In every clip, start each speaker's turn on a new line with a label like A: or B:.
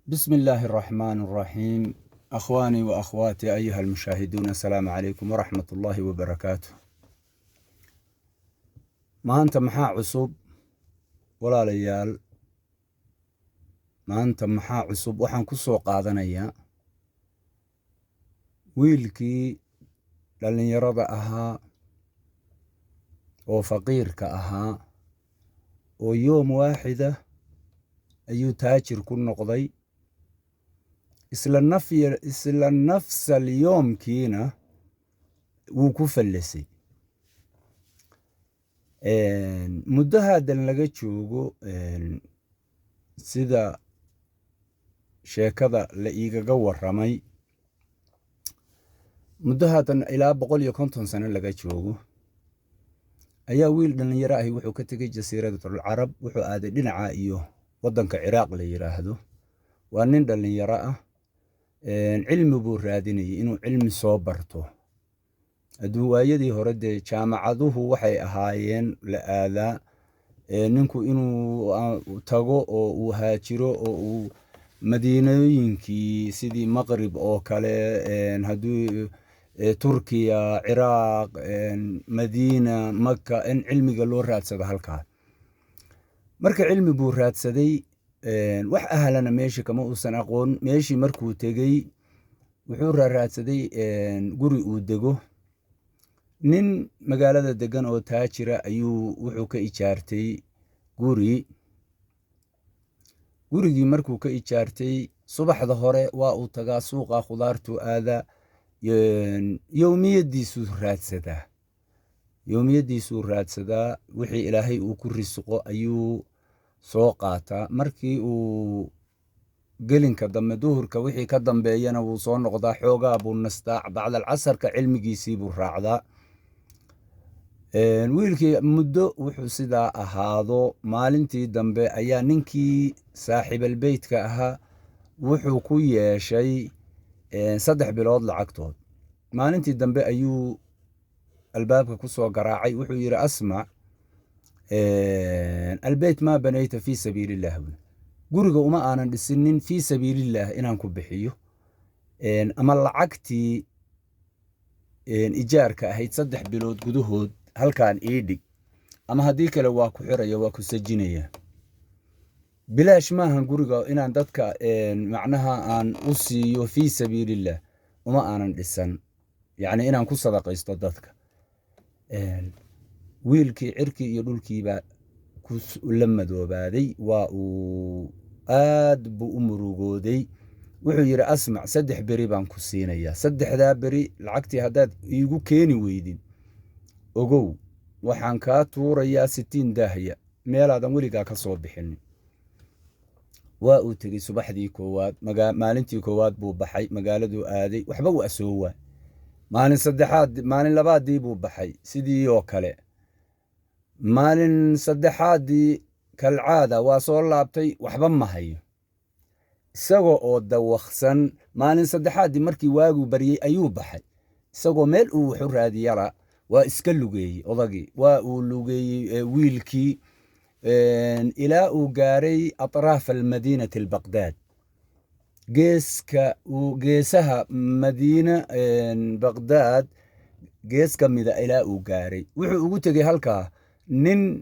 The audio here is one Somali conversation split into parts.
A: بسم الله الرحمن الرحيم. أخواني وأخواتي أيها المشاهدون، السلام عليكم ورحمة الله وبركاته. maanta maxaa cusub walaalayaal? maanta maxaa cusub? waxaan ku soo qaadanayaa wiilkii dhallinyarada ahaa oo faqiirka ahaa oo yoom waaxida ayuu taajir ku noqday. isla nafsal yoomkiina wuu ku fallasay. muddo haddan laga joogo sida sheekada la iigaga warramay, muddo haddan ilaa 150 sano laga joogo ayaa wiil dhallinyaro ahi wuxuu ka tegey jasiiradatul carab, wuxuu aaday dhinaca iyo waddanka ciraaq la yidhaahdo. waa nin dhallinyaro ah, cilmi buu raadinayay inuu cilmi soo barto. adduunwaayadii hore dee jaamacaduhu waxay ahaayeen la aadaa ninku inuu tago oo uu haajiro oo uu madiinooyinkii sidii maqrib oo kale, hadduu turkiya, ciraaq, madiina, maka, in cilmiga loo raadsado halkaa. marka cilmi buu raadsaday, wax ahlana meeshii kama uusan aqoon. meeshii markuu tegey wuxuu raadsaday guri uu dego. nin magaalada degan oo taajira ayuu wuxuu ka ijaartay gurigii markuu ka ijaartay, subaxda hore waa uu tagaa suuqa khudaartuu aadaa, yowmiyadiisuu raadsadaa. wixii ilaahay uu ku risqo ayuu soo qaataa. markii uu gelinka dambe duhurka wixii ka dambeeyana wuu soo noqdaa, xoogaa buu nastaa, bacdal casarka cilmigiisii buu raacdaa. wiilkii muddo wuxuu sidaa ahaado. maalintii dambe ayaa ninkii saaxiibalbeytka ahaa wuxuu ku yeeshay 3 bilood lacagtood. maalintii dambe ayuu albaabka ku soo garaacay, wuxuu yidhi asmac, albeyt maa banayta fii sabiiliillah. guriga uma aanan dhisinin fii sabiilillaah inaan ku bixiyo, ama lacagtii ijaarka ahayd 3 bilood gudahood halkaan ii dhig, ama haddii kale waa ku xiraya, waa ku sajinaya. bilaash maahan guriga inaan dadka macnaha aan u siiyo fii sabiilillaah, uma aanan dhisan, yacni inaan ku sadaqaysto dadka. wiilkii cirkii iyo dhulkiibaa la madoobaaday, waa uu aad buu u murugooday. wuxuu yidhi asmac, 3 beri baan ku siinayaa. 3daa beri lacagtii haddaad iigu keeni weydin, ogow waxaan kaa tuurayaa 60 daahya, meelaadan weligaa ka soo bixinin. waa uu tegey subaxdii koowaad, maalintii koowaad buu baxay, magaaladuu aaday, waxba waa soo waay. maalin labaadii buu baxay, sidii oo kale. maalin saddexaadii kalcaada waa soo laabtay, waxba ma hayo. isagoo oo dawaqsan, maalin saddexaadii markii waaguu baryey ayuu baxay, isagoo meel uu waxu raadiyala waa iska lugeeyey. odagii waa uu lugeeyey wiilkii ilaa uu gaaray atraaf almadiinati albaqdaad, geesaha madiina baqdaad gees ka mida ilaa uu gaaray. wuxuu ugu tegey halkaa nin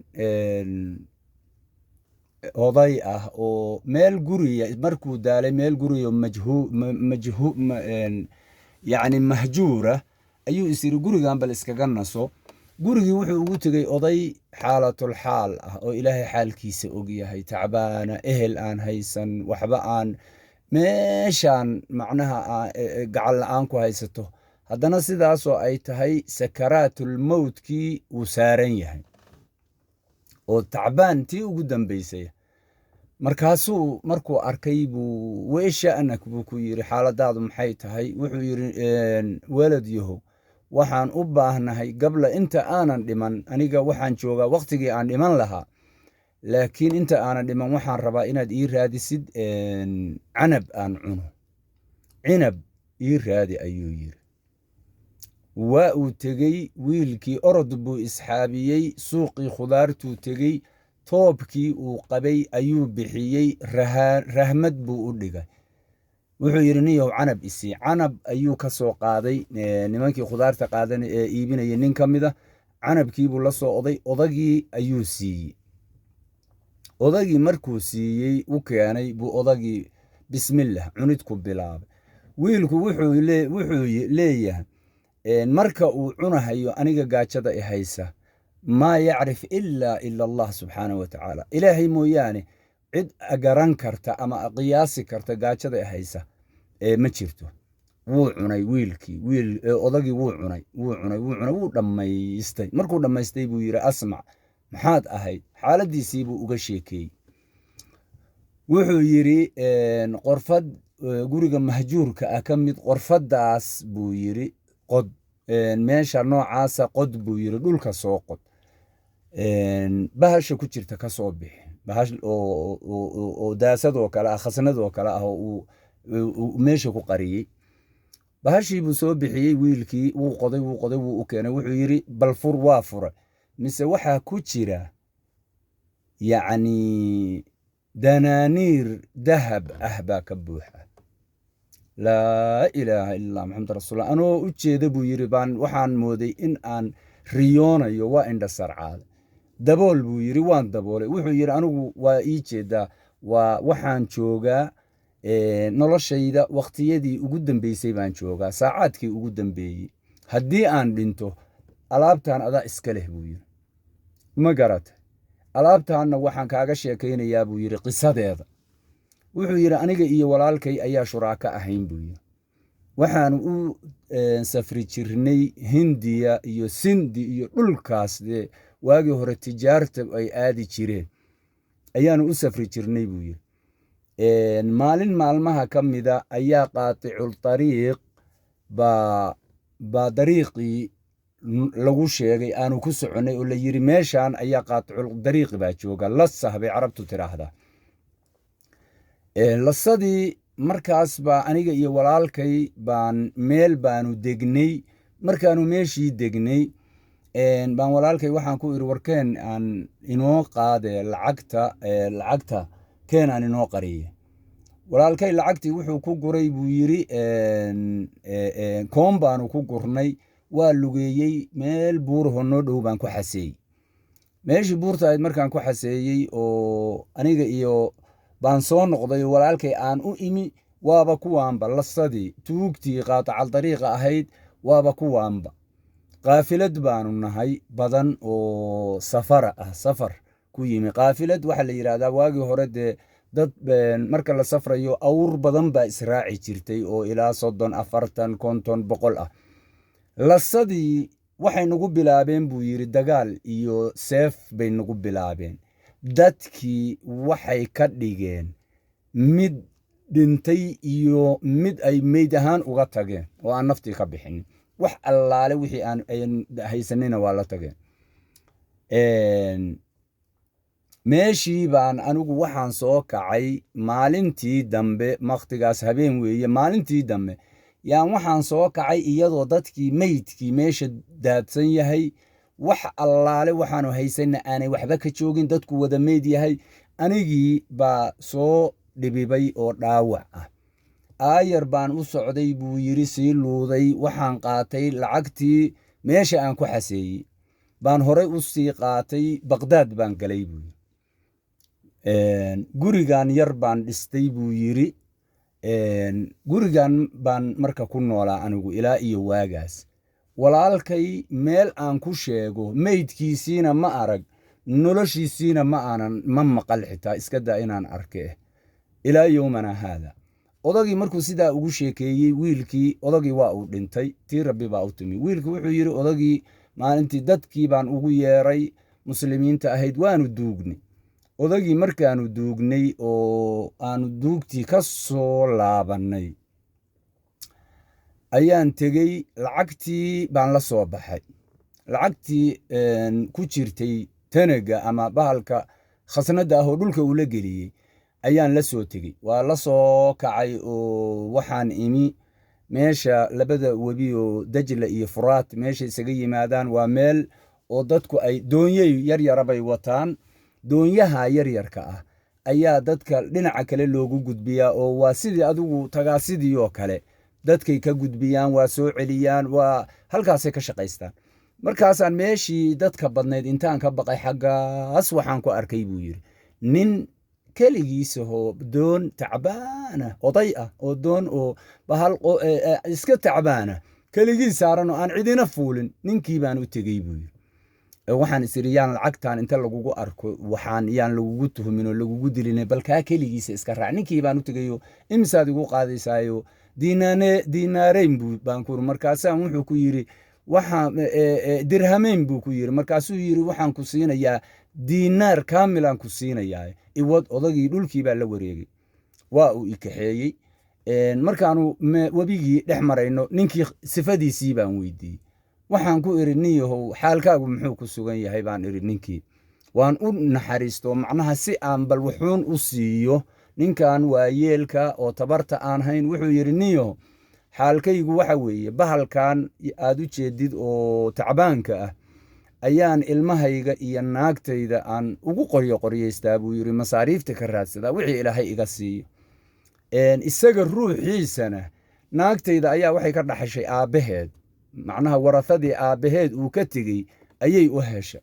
A: oday ah oo meel guriya markuu daalay, meel guriyo yacni mahjuura, ayuu is yidhi gurigan bal iskaga naso. gurigii wuxuu ugu tegey oday xaalatul xaal ah oo ilaahay xaalkiisa ogyahay, tacbaana, ehel aan haysan, waxba aan meeshaan macnaha gacal la'aan ku haysato, haddana sidaasoo ay tahay sakaraatul mowtkii uu saaran yahay oo tacbaan tii ugu dambaysay. markuu arkay buu weesha'nak buu ku yidhi, xaaladaadu maxay tahay? wuxuu yidhi walad yahow, waxaan u baahnahay gabla inta aanan dhiman, aniga waxaan joogaa wakhtigii aan dhiman lahaa, laakiin inta aanan dhiman waxaan rabaa inaad ii raadisid canab aan cuno. cinab ii raadi ayuu yidhi. waa uu tegey wiilkii, orod buu isxaabiyey, suuqii khudaartuu tegey, toobkii uu qabay ayuu bixiyey, rahmad buu u dhigay. wuxuu yidhi ninyow canab isii. canab ayuu ka soo qaaday nimankii khudaarta qaadan ee iibinayay nin ka mid a. canabkiibuu la soo oday, odagii ayuu siiyey. odagii markuu siiyey u keenay buu odagii bismillah cunid ku bilaabay. wiilku wuxuu leeyahay marka uu cunahayo aniga gaajada i haysa, maa yacrif ilaa allah subxaanahu wa tacaala, ilaahay mooyaane cid garan karta ama qiyaasi karta gaajada i haysa ma jirto. wuu cunay wiilkii, odagii wuu cunay wuu dhammaystay. markuu dhammaystay buu yidhi asmac, maxaad ahayd? xaaladiisii buu uga sheekeeyey. wuxuu yidhi qorfad guriga mahjuurka ah ka mid, qorfadaas buu yidhi qod, meesha noocaasa qod buu yidhi, dhulka soo qod, bahasha ku jirta ka soo bixi, bahash oo daasadoo kale ah, khasnadoo kale ah oo uu meesha ku qariyey. bahashii buu soo bixiyey wiilkii, wuu qoday wuu u keenay. wuxuu yidhi bal fur. waa fura, mise waxaa ku jira yacni danaaniir dahab ah baa ka buuxa. laa ilaaha illa maxamed rasuulullah. anoo u jeeda buu yidhi waxaan mooday in aan riyoonayo, waa indha sarcaada. dabool buu yidhi, waan daboolay. wuxuu yidhi anigu waa ii jeedaa, waxaan joogaa noloshayda wakhtiyadii ugu dambeysay baan joogaa, saacaadkii ugu dambeeyey. haddii aan dhinto alaabtan adaa iska leh buu yidhi, ma garatay? alaabtaanna waxaan kaaga sheekaynayaa buu yidhi qisadeeda. wuxuu yidhi aniga iyo walaalkay ayaa shuraaka ahayn buu yidhi. waxaanu u safri jirnay hindiya iyo sindi iyo dhulkaas dee waagii hore tijaarta ay aadi jireen ayaanu u safri jirnay buu yidhi. maalin maalmaha ka mida ayaa qaaticu dariiq baa dariiqii lagu sheegay aanu ku soconnay oo la yidhi meeshaan ayaa qaaticu dariiqi baa jooga, lasah bay carabtu tidhaahdaa. lasadii markaas baa aniga iyo walaalkay meel baanu degnay. markaanu meeshii degnay baan walaalkay waxaan ku idhi warkeen aan inoo qaade lacagta keen aan inoo qariye. walaalkay lacagtii wuxuu ku guray buu yidhi koon baanu ku gurnay. waa lugeeyey, meel buuraho noo dhow baan ku xaseeyey. meeshii buurta ahayd markaan ku xaseeyey oo aniga iyo baan soo noqday, walaalkay aan u imi, waaba kuwaanba lasadii tuugtii qaatacal dariiqa ahayd, waaba kuwaanba. qaafilad baanu nahay badan oo safar ku yimi. qaafilad waxaa la yidhahdaa waagii hore dee dad marka la safrayo awr badan baa israaci jirtay oo ilaa 30, 40, 50, 100 ah. lasadii waxay nagu bilaabeen buu yidhi dagaal iyo seef bay nagu bilaabeen. dadkii waxay ka dhigeen mid dhintay iyo mid ay meyd ahaan uga tageen oo aan naftii ka bixinin. wax allaale wixii aan haysanina waa la tageen. meeshii baan anigu waxaan soo kacay maalintii dambe, wakhtigaas habeen weeye, maalintii dambe yaan waxaan soo kacay iyadoo dadkii meydkii meesha daadsan yahay, wax allaale waxaanu haysanna aanay waxba ka joogin, dadku wada meyd yahay. anigii baa soo dhibibay oo dhaawac ah. aayar baan u socday buu yidhi, sii luuday. waxaan qaatay lacagtii meesha aan ku xaseeyey baan horey u sii qaatay, baqdaad baan galay buu yidhi. gurigan yar baan dhistay buu yidhi. gurigan baan marka ku noolaa anigu ilaa iyo waagaas. walaalkay meel aan ku sheego meydkiisiina ma arag, noloshiisiina ma maqal xitaa, iska daa inaan arke ilaa yowmana haada. odagii markuu sidaa ugu sheekeeyey wiilkii, odagii waa uu dhintay, tii rabbi baa u timi. wiilkii wuxuu yidhi odagii maalintii dadkii baan ugu yeeray muslimiinta ahayd, waanu duugnay. odagii markaanu duugnay oo aanu duugtii ka soo laabannay ayaan tegey, lacagtii baan la soo baxay. lacagtii ku jirtay tanaga ama bahalka khasnadda ah oo dhulka uu la geliyey ayaan la soo tegey. waa la soo kacay oo waxaan imi meesha labada webi oo dajla iyo furaat meesha isaga yimaadaan. waa meel oo dadku ay doonyey yaryara bay wataan doonyaha yaryarka ah ayaa dadka dhinaca kale loogu gudbiyaa oo waa sidii adigu tagaasidii oo kale dadkay ka gudbiyaan, waa soo celiyaan, waa halkaasay ka shaqaystaan. markaasaan meeshii dadka badnayd intaan ka baqay xaggaas waxaan ku arkay buu yidhi nin keligiisahoo doon tacbaana oday ah oo doon oo bahal iska tacbaana keligii saaran oo aan cidina fuulin. ninkii baan u tegey buu yidhi waxaan is idhi yaan lacagtan inta lagugu arko waxaan yaan lagugu tuhumin oo lagugu dilin, bal kaa keligiisa iska raac. ninkii baan u tegayo imisaad igu qaadaysaayo diinaareyn baan ku iri. markaasaan wuxuu ku yidhi dirhameyn buu ku yidhi. markaasuu yidhi waxaan ku siinayaa diinaar kaamilaan ku siinayaa iwad. odagii dhulkii baa la wareegay, waa uu i kaxeeyey. markaanu webigii dhex marayno ninkii sifadiisii baan weydiiyey. waxaan ku iri nin yahow xaalkaagu muxuu ku sugan yahay baan iri. ninkii waan u naxariisto macnaha si aan bal wuxuun u siiyo ninkan waa yeelka oo tabarta aan hayn. wuxuu yidhi nin yahow xaalkaygu waxa weeye bahalkan aad u jeedid oo tacbaanka ah ayaan ilmahayga iyo naagtayda aan ugu qoryaystaa buu yidhi, masaariifta ka raadsadaa wixii ilaahay iga siiyo. isaga ruuxiisana naagtayda ayaa waxay ka dhaxashay aabbaheed, macnaha warahadii aabbaheed uu ka tegey ayay u hesha.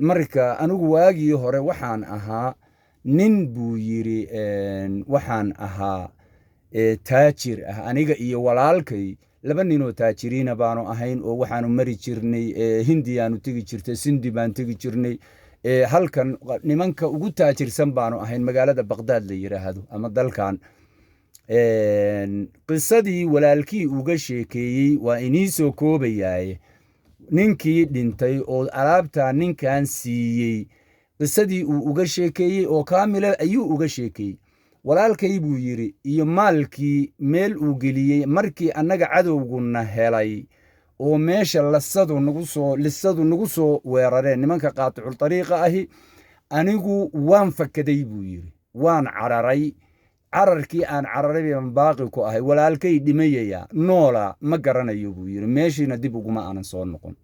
A: marka anigu waagii hore waxaan ahaa nin buu yidhi, waxaan ahaa taajir ah aniga iyo walaalkay. 2 ninoo taajiriina baanu ahayn oo waxaanu mari jirnay hindiyaanu tegi jirtay, sindi baan tegi jirnay. halkan nimanka ugu taajirsan baanu ahayn magaalada baqdaad la yidhaahdo ama dalkan. qisadii walaalkii uga sheekeeyey waa inii soo koobayaaye. ninkii dhintay oo alaabtaa ninkan siiyey qisadii uu uga sheekeeyey oo kaamila ayuu uga sheekeeyey. walaalkay buu yidhi iyo maalkii meel uu geliyey markii annaga cadowguna helay oo meesha lisadu nagu soo weerareen nimanka qaaticul dariiqa ahi, anigu waan fakaday buu yidhi, waan cararay. cararkii aan cararay baan baaqi ku ahay. walaalkay dhimayaya noola ma garanayo buu yidhi, meeshiina dib uguma aanan soo noqon.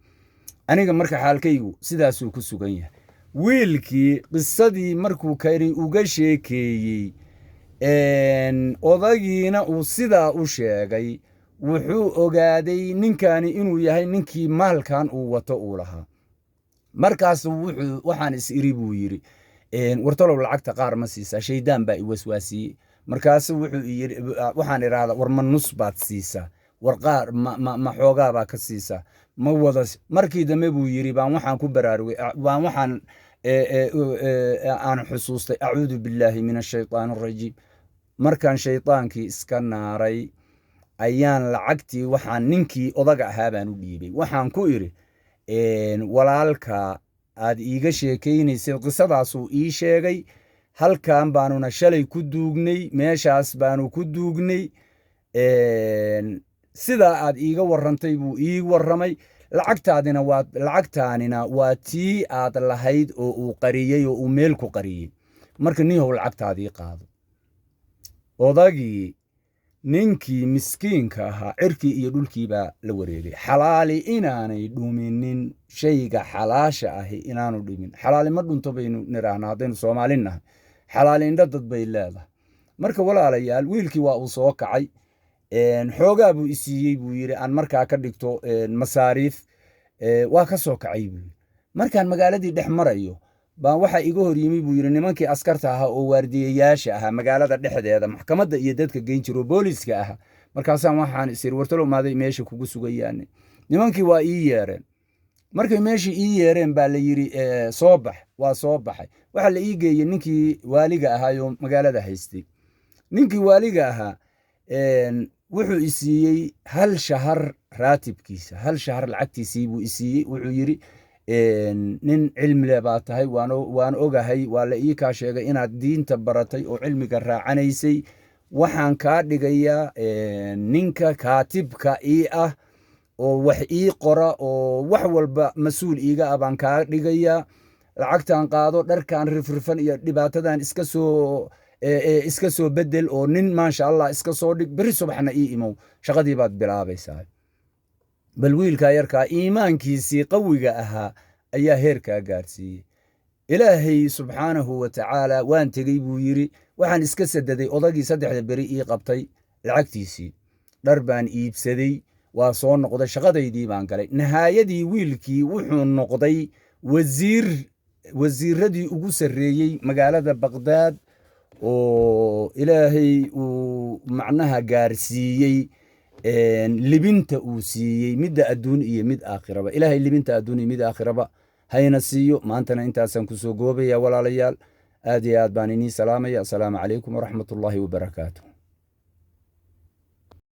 A: aniga marka xaalkaygu sidaasuu ku sugan yahay. wiilkii qisadii markuu kani uga sheekeeyey odagiina uu sidaa u sheegay, wuxuu ogaaday ninkani inuu yahay ninkii maalkan uu wato uu lahaa. markaas waxaan is iri buu yidhi wartalow lacagta qaar ma siisaa, shaydaan baa i waswaasiyey. markaasu wuxuu yidhi waxaan idhaahdaa war ma nus baad siisaa, war qaar ma xoogaa baa ka siisaa, ma wada. markii dambe buu yidhi baan waxaan ku baraarugay, baan waxaan aan xusuustay acuudu billaahi min ashaytaan arajiim. markaan shaydaankii iska naaray ayaan lacagtii waxaan ninkii odaga ahaa baan u dhiibay. waxaan ku idhi walaalka aad iiga sheekaynaysay qisadaasuu ii sheegay, halkan baanuna shalay ku duugnay, meeshaas baanu ku duugnay, sidaa aad iiga warrantay buu ii warramay. lacagtaanina waa tii aad lahayd oo uu qariyey oo uu meel ku qariyey. marka ninyahow lacagtaadii qaado. odagii ninkii miskiinka ahaa cirkii iyo dhulkii baa la wareegay. xalaali inaanay dhuminin, shayga xalaasha ahi inaanu dhimin. xalaali ma dhunto baynu nidhaahnaa haddaynu soomaalin nahay. xalaali indho dad bay leedahay. marka walaalayaal wiilkii waa uu soo kacay, xoogaa buu isiiyey buu yidhi aan markaa ka dhigto masaariif. waa ka soo kacay buu yidhi. markaan magaaladii dhex marayo baan waxaa iga hor yimi buu yidhi nimankii askarta ahaa oo waardiyayaasha ahaa magaalada dhexdeeda maxkamadda iyo dadka geyn jiro booliiska ahaa. markaasaan waxaan is iri wartalow maaday meesha kugu sugayaane. nimankii waa ii yeereen. markay meeshii ii yeereen baa la yidhi soo bax. waa soo baxay. waxaa la ii geeyey ninkii waaliga ahaayoo magaalada haystay. ninkii waaliga ahaa wuxuu i siiyey 1 shahar raatibkiisa, 1 shahar lacagtiisii buu i siiyey. wuxuu yidhi nin cilmi leh baa tahay, waan ogahay, waa la ii kaa sheegay inaad diinta baratay oo cilmiga raacanaysay. waxaan kaa dhigayaa ninka kaatibka ii ah oo wax ii qora oo wax walba mas-uul iiga ah baan kaa dhigayaa. lacagtan qaado, dharkan rifrifan iyo dhibaatadan iska soo bedel oo nin maasha allah iska soo dhig, beri subaxna ii imow, shaqadii baad bilaabaysaa. bal wiilkaa yarkaa iimaankiisii qawiga ahaa ayaa heerkaa gaarsiiyey. ilaahay subxaanahu wa tacaala waan tegey buu yidhi waxaan iska sadaday odagii 3 beri ii qabtay lacagtiisii dhar baan iibsaday waa soo noqday shaqadaydii baan galay nihaayadii wiilkii wuxuu noqday wasiiradii ugu sarreeyey magaalada baqdaad oo ilaahay uu macnaha gaarsiiyey libinta uu siiyey midda adduun iyo mid aakhiraba ilaahay libinta adduun iyo mid aakhiraba hayna siiyo maantana intaasaan kusoo goobaya walaalayaal aad iyo aad baan inii salaamaya assalaamu calaykum waraxmatullaahi wabarakaatu